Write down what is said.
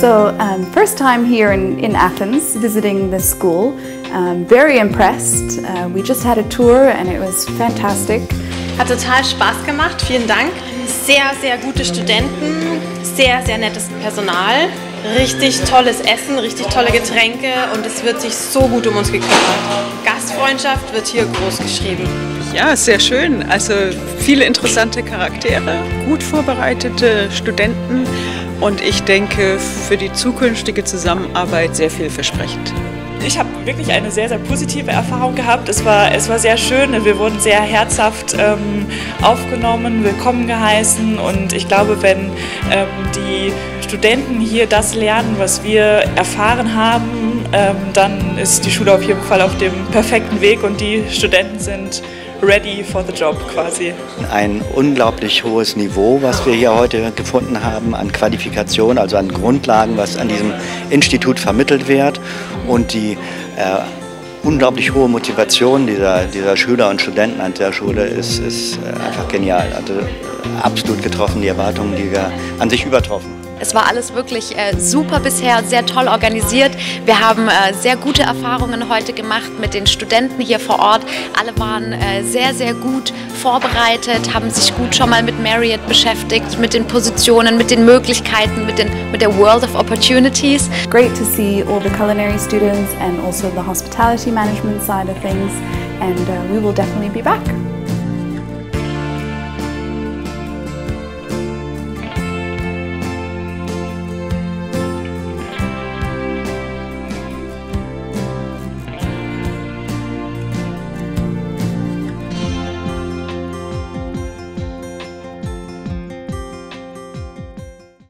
So first time here in Athens, visiting the school. Very impressed. We just had a tour and it was fantastic. Hat total Spaß gemacht, vielen Dank. Sehr, sehr gute Studenten, sehr, sehr nettes Personal, richtig tolles Essen, richtig tolle Getränke und es wird sich so gut um uns gekümmert. Gastfreundschaft wird hier groß geschrieben. Ja, sehr schön. Also viele interessante Charaktere, gut vorbereitete Studenten und ich denke für die zukünftige Zusammenarbeit sehr vielversprechend. Ich habe wirklich eine sehr, sehr positive Erfahrung gehabt. Es war sehr schön. Wir wurden sehr herzhaft aufgenommen, willkommen geheißen. Und ich glaube, wenn die Studenten hier das lernen, was wir erfahren haben, dann ist die Schule auf jeden Fall auf dem perfekten Weg und die Studenten sind ready for the job quasi. Ein unglaublich hohes Niveau, was wir hier heute gefunden haben an Qualifikation, also an Grundlagen, was an diesem Institut vermittelt wird und die unglaublich hohe Motivation dieser Schüler und Studenten an der Schule ist einfach genial. Also absolut getroffen, die Erwartungen, die wir an sich übertroffen. Es war alles wirklich super bisher, sehr toll organisiert. Wir haben sehr gute Erfahrungen heute gemacht mit den Studenten hier vor Ort. Alle waren sehr, sehr gut vorbereitet, haben sich gut schon mal mit Marriott beschäftigt, mit den Positionen, mit den Möglichkeiten, mit der World of Opportunities. Great to see all the culinary students and also the hospitality management side of things, and we will definitely be back.